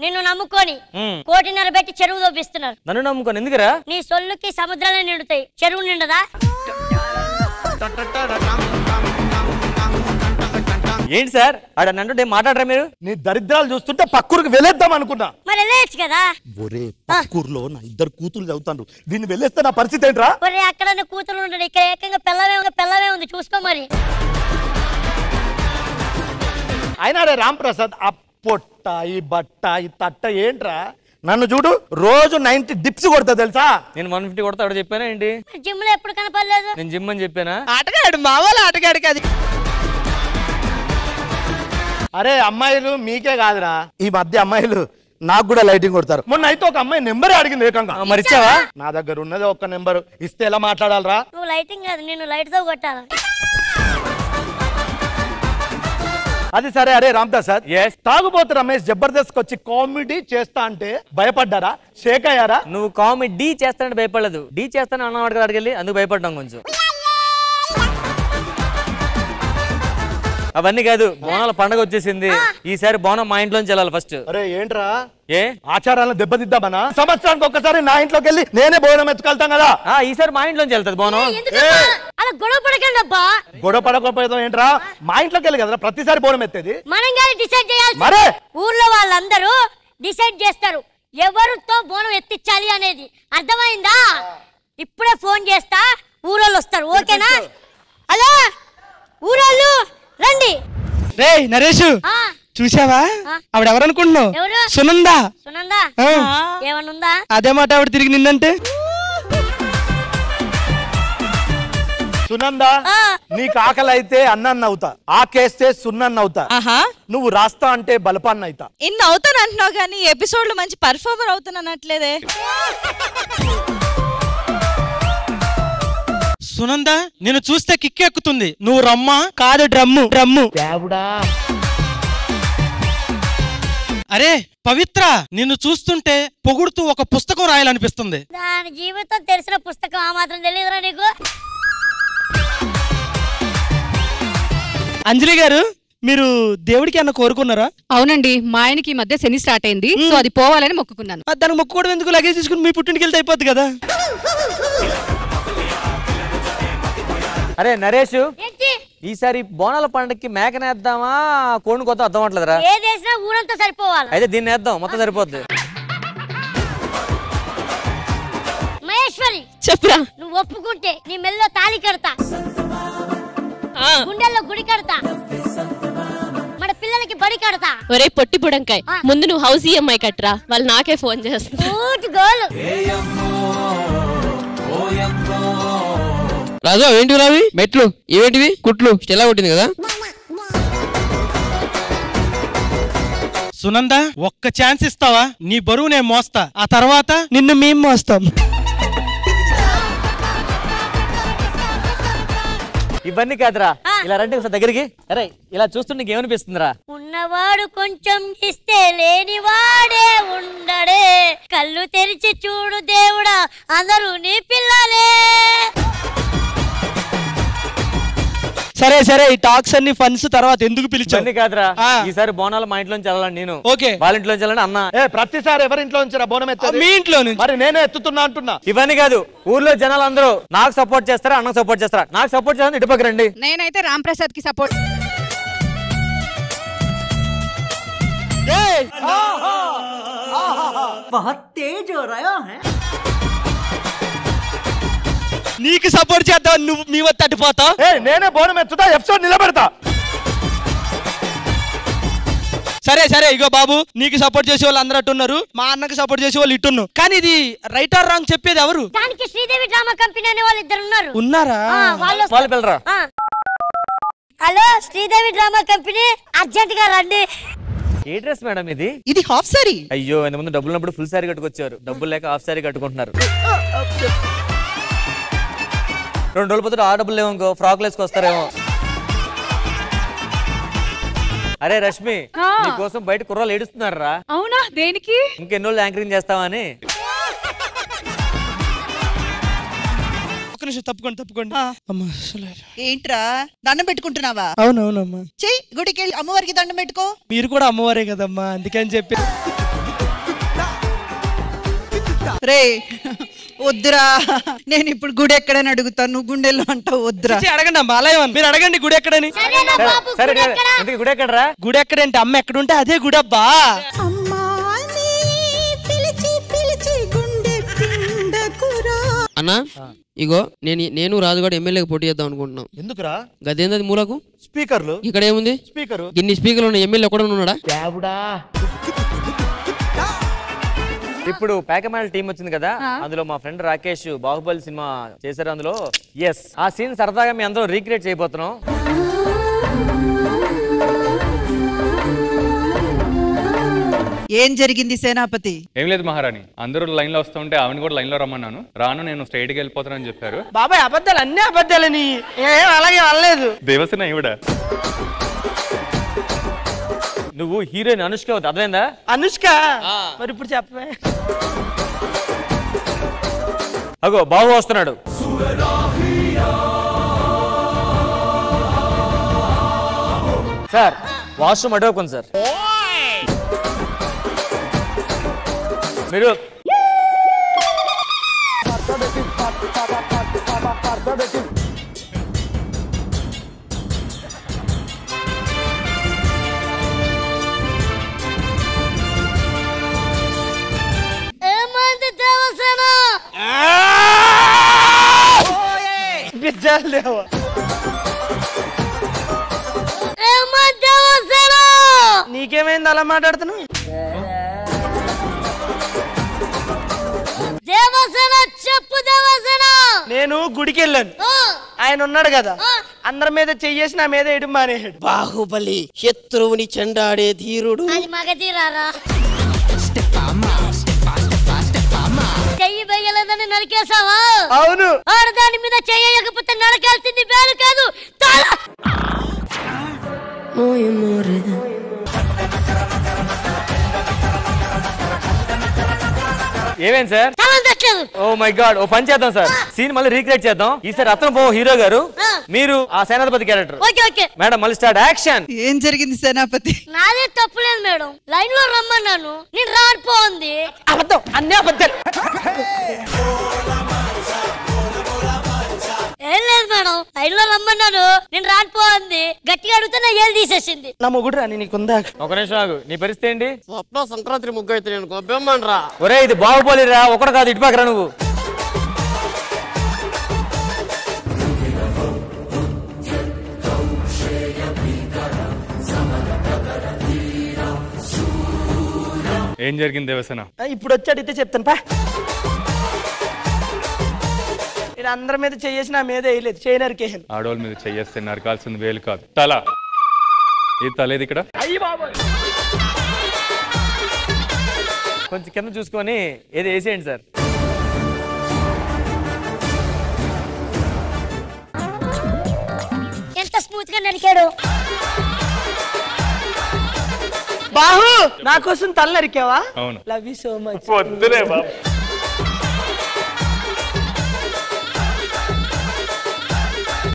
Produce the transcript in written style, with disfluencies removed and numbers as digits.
నిన్ను నమ్ముకొని 1.5 కోటి పెట్టి చెరువు దోపిస్తున్నారు. నన్ను నమ్ముకొని ఎందుకురా? నీ సొల్లుకి సముద్రాలే నిండుతాయి, చెరువు నిండదా? ఏంటి సార్ ఆడ నంటే మాట్లాడరా మీరు? నీ దరిద్రాలు చూస్తుంటే పక్కూరికి వెళ్ళేద్దాం అనుకున్నా. మరి వెళ్ళేయచ్చు కదా. ఒరే పక్కూరులో నా 2 కూతురు చదువుతాను, దీన్ని వెళ్ళేస్తే నా పరిస్థితి ఏంట్రా? ఒరే అక్కడ కూతురు ఉంటాడు, ఇక్కడ ఏకంగా పిల్లమే ఉంది, చూసుకో మరి. అయినా రే రామ్ ప్రసాద్, ఆ పొట్ట ఈ బట్ట ఈ తట్ట ఏంట్రా? నన్ను చూడు, రోజు 90 డిప్స్ కొడతా తెలుసా? నేను 150 కొడతా ఆవిడ చెప్పానా ఏంటి? జిమ్ లో ఎప్పుడు కనపడలేదు. నేను జిమ్ అని చెప్పానా? ఆటగాడు మా వాళ్ళ ఆటగాడు కాదు. అరే అమ్మాయిలు మీకే కాదురా, ఈ మధ్య అమ్మాయిలు నాకు కూడా లైటింగ్ కొడతారు. మొన్న అయితే ఒక అమ్మాయి నెంబర్ అడిగింది ఏకంగా. మరిచావా? నా దగ్గర ఉన్నది ఒక్క నెంబర్, ఇస్తే ఎలా మాట్లాడాలరా? నువ్వు లైటింగ్ కాదు, నేను లైట్ తో కొట్టాలా? అది సరే. అరే రామ్ ప్రసాద్, తాగుబోతు రమేష్ జబర్దస్త్ వచ్చి కామెడీ చేస్తా అంటే భయపడ్డారా, షేక్ అయ్యారా? నువ్వు కామెడీ చేస్తానంటే భయపడలేదు, డీ చేస్తాను అన్నవాడికి అడిగి అందుకు భయపడ్డాం కొంచెం. అవన్నీ కాదు, బోనాల పండగ వచ్చేసింది, ఈసారి బోనం మా ఇంట్లోంచి వెళ్ళాలి ఫస్ట్. అరే ఏంట్రా, ఏ ఆచారాలను దెబ్బతిద్దామనా? సంవత్సరానికి ఒక్కసారి నా ఇంట్లోకి వెళ్ళి నేనే బోనం ఎత్తుకెళ్తాం కదా. ఈసారి మా ఇంట్లోంచి వెళ్తాది బోనం. అలా గొడవ పడకండి అబ్బా. గొడవ పడకపోతే ఏంట్రా, మా ఇంట్లోకి వెళ్ళి కదా ప్రతిసారి బోనం ఎత్తేది. మనం కానీ డిసైడ్ చేయాలి. మరే ఊర్లో వాళ్ళందరూ డిసైడ్ చేస్తారు ఎవరితో బోనం ఎత్తించాలి అనేది, అర్థమైందా? ఇప్పుడే ఫోన్ చేస్తా, ఊరోళ్ళు వస్తారు, ఓకేనా? హలో ఊరోళ్ళు రండి. రే నరేష్, చూసావా ఆవిడ ఎవరనుకుంటున్నావు? సునందా. సునందా ఏమనుందా? అదే మాట ఆవిడ తిరిగి నిన్నంటే. సునందా, నీకు ఆకలి అయితే అన్నాన్ని అవుతా, ఆకేస్తే సున్నాన్ని అవుతా, నువ్వు రాస్తా అంటే బలపాన్ని అవుతా. ఇన్ని అవుతాను అంటున్నావు కానీ ఎపిసోడ్ లో మంచి పర్ఫార్మర్ అవుతాను అనట్లేదే. సునంద నిన్ను చూస్తే కిక్కెక్కుతుంది, నువ్వు రమ్మా కాదు డ్రమ్ము డ్రమ్ము. అరే పవిత్ర, నిన్ను చూస్తుంటే పొగుడుతూ ఒక పుస్తకం రాయాలనిపిస్తుంది. దాని జీవితం తెలిసిన పుస్తకం ఆ మాత్రం తెలియదురా నీకు? అంజలి గారు, మీరు దేవుడికి అన్న కోరుకున్నారా? అవునండి, మా ఆయనకి ఈ మధ్య శని స్టార్ట్ అయింది, సో అది పోవాలని మొక్కుకున్నాను. దానికి మొక్కుకోవడం ఎందుకు? లగేజ్ తీసుకుని మీ పుట్టింటికి వెళ్తే అయిపోద్ది కదా. అరే నరేష్, ఈసారి బోనాల పండుగకి మేకనేద్దామా కోడిని కొత్త అర్థం అవట్లేదురా? ఏదేసినా ఊరంతా సరిపోవాలి. అయితే దీన్ని వేద్దాం, మొత్తం సరిపోద్ది. మహేశ్వరి చెప్పురా. నువ్వు ఒప్పుకుంటే నీ మెల్లో తాళి కడతా, గుండెల్లో గుడి కడతా, మన పిల్లలకి బడి కడతా. ఒరే పొట్టి బుడంకాయ్, ముందు నువ్వు హౌస్ ఈఎంఐ కట్టరా, వాళ్ళు నాకే ఫోన్ చేస్తా. రాజా ఏంటి రావి? మెట్లు ఇవేంటివి? కుట్లు ఎలా కొట్టింది కదా. సునంద, ఒక్క ఛాన్స్ ఇస్తావా? నీ బరువు నేను మోస్తా, ఆ తర్వాత నిన్ను మేము మోస్తాం. ఇవన్నీ కాదురా, ఇలా రండి ఒకసారి దగ్గరికి. అరే ఇలా చూస్తుంటే నీకు ఏమనిపిస్తుందిరా? ఉన్నవాడు కొంచెం ఇస్తే లేనివాడే ఉండడే, కళ్ళు తెరిచి చూడు దేవుడా అందరూ నీ పిల్లలే. సరే సరే, ఈ టాక్స్ అన్ని ఫన్స్ తర్వాత ఎందుకు పిలిచావు? కాదురా, ఈసారి బోనాలు మా ఇంట్లోంచి వెళ్ళాలని నేను. ఓకే, వాళ్ళ ఇంట్లోంచి వెళ్ళాలని అన్న. ప్రతిసారి ఎవరి ఇంట్లో నుంచి బోనం ఎత్తారు? మీ ఇంట్లో నుంచి. మరి నేనే ఎత్తుతున్నా అంటున్నా. ఇవన్నీ కాదు, ఊర్లో జనాలు అందరూ నాకు సపోర్ట్ చేస్తారా, అన్నకు సపోర్ట్ చేస్తారా? నాకు సపోర్ట్ చేస్తాను, ఇటు పక్క రండి. నేనైతే రామ్ ప్రసాద్ కి సపోర్ట్. बहुत तेज हो रहा है. నీకు సపోర్ట్ చేద్దాం, నువ్వు మీ వద్ద తట్టిపోతావు. నేనే బోనం ఎత్తుతా, ఎపిసోడ్ నిలబెడతా. సరే సరే, ఇగో బాబు, నీకు సపోర్ట్ చేసే వాళ్ళు అందరూ అట్టున్నారు, మా అన్నకు సపోర్ట్ చేసే వాళ్ళు ఇట్టున్నారు. కానీ ఇది రైట్ ఆర్ రాంగ్ చెప్పేది ఎవరు? దానికి శ్రీదేవి డ్రామా కంపెనీ అనే వాళ్ళు ఇద్దరు ఉన్నారు. ఉన్నారా? వాళ్ళు పిల్లరా? Hello Sridevi drama company, urgent గా రండి. ఏ డ్రెస్ మేడం ఇది? ఇది హాఫ్ సారీ. అయ్యో, ఇంత ముందు డబ్బులు ఉన్నప్పుడు ఫుల్ సారీ కట్టుకొచ్చారు, డబ్బులు లేక హాఫ్ సారీ కట్టుకుంటున్నారు. 2 రోజులు పోతే ఆ డబ్బులు లేవు, ఫ్రాక్లు వేసుకొస్తారేమో. అరే రష్మి, నీకోసం బయట కుర్రాలు ఏడుస్తున్నారా? అవునా? దేనికి? ఇంకెన్నోళ్ళు యాంకరింగ్ చేస్తావని. ఒక నిమిషం తప్పుకోండి అమ్మా అసలు ఏంట్రా దండం పెట్టుకుంటున్నావా? అవునవునమ్మా చెయ్యి, గుడికి వెళ్ళి అమ్మవారికి దండం పెట్టుకో. మీరు కూడా అమ్మవారే కదమ్మా, అందుకని చెప్పి. రే వద్దురా, నేను ఇప్పుడు గుడి ఎక్కడని అడుగుతాను, నువ్వు గుండెల్లో అంటావు. వద్దురా అడగండి అమ్మా, అలా మీరు అడగండి గుడి ఎక్కడని. సరే గుడి ఎక్కడరా? గుడి ఎక్కడంటే అమ్మ ఎక్కడుంటే అదే గుడి అబ్బా. అన్నా ఇగో నేను రాజు కూడా ఎమ్మెల్యేకి పోటీ చేద్దాం అనుకుంటున్నాం. ఎందుకురా? గదేంది మూలకు స్పీకర్లు. ఇక్కడ ఏముంది? స్పీకరు. ఇన్ని స్పీకర్లు ఉన్నాయి, ఎమ్మెల్యే కూడా ఉన్నాడా? ఇప్పుడు ప్యాకమాల్ టీం వచ్చింది కదా, అందులో మా ఫ్రెండ్ రాకేష్ బాహుబలి సినిమా చేశారు. అందులో ఆ సీన్ సరదాగా మీ అందరూ రీక్రియేట్ చేయబోతున్నాం. ఏం జరిగింది సేనాపతి? ఏం లేదు మహారాణి, అందరూ లైన్ లో వస్తూ ఉంటే ఆమెను కూడా లైన్ లో రమ్మన్నాను. రాను, నేను స్ట్రైట్ గా వెళ్ళిపోతానని చెప్పారు. బాబాయ్ అబద్ధాలు, అన్ని అబద్ధాలని. అలాగే అనలేదు. దేవసేన ఇవిడ. నువ్వు హీరోయిన్ అనుష్క అవుతుంది, అర్థమైందా? అనుష్క మరి ఇప్పుడు చెప్పవే. అగో బాబు వస్తున్నాడు. సార్ వాష్రూమ్ అడగకుంది సార్. మీరు ఏమంది దేవసేన? ఏమంది దేవసేన? నీకేమైంది అలా మాట్లాడుతున్నావు? దేవసేన చెప్పు దేవసేన. నేను గుడికి వెళ్ళాను, ఆయన ఉన్నాడు కదా, అందరి మీద చెయ్యేసి నా మీద వేయడం మానేసాడు. బాహుబలి శత్రువుని చెండాడే ధీరుడు. అది మగధీరారా? చెయ్యి వేయలేదని నరికేసావా? అవును. ఆడదాని మీద చెయ్యకపోతే నరకాల్సింది వేలు కాదు, తల. ఏమేం సార్? ఓ మై గాడ్, ఓ పని చేద్దాం సార్, సీన్ మళ్ళీ రీక్రియేట్ చేద్దాం. ఈసారి రత్నపో హీరో గారు, మీరు ఆ సేనాపతి క్యారెక్టర్. మేడం మళ్ళీ స్టార్ట్, యాక్షన్. ఏం జరిగింది సేనాపతి? నాదే తప్పులేదు మేడం, లైన్ లో రమ్మన్నాను, నేను రాడిపోంది. అబద్ధం, అన్ని అబద్ధాలు. ఏం లేదు మేడం, లైన్ లో రమ్మన్నాను, నేను రాడిపోంది. గట్టిగా అడుగుతున్నా ఏళ్ళు తీసేసింది. నా మొగుడు రాని నీకుందా? ఒక నిమిషం ఆగు, నీ పరిస్థితి ఏంటి? స్వప్న సంక్రాంతి ముగ్గు అయితే నేను గొబ్బెమ్మన్రా. ఒరే ఇది బాహుబలి రా, ఒకటి కాదు, ఇటు పక్కరా నువ్వు. ఏం జరిగింది దేవసేన? ఇప్పుడు వచ్చి అడిగితే చెప్తాను పా. నేను అందరి మీద చెయ్యేసి నా మీద వేయలేదు, చేయి నరికేసాను. ఆడవాళ్ళ మీద చెయ్యేస్తే నరకాల్సింది వేలు కాదు, తల. ఈ తలేది ఇక్కడ. కొంచెం కింద చూసుకొని ఏది వేసేయండి సార్. ఎంత స్మూత్ గా నరికాడు. బాహు నా కోసం తల నరికావా? అవును. Love you so much. వద్దులే బాబు.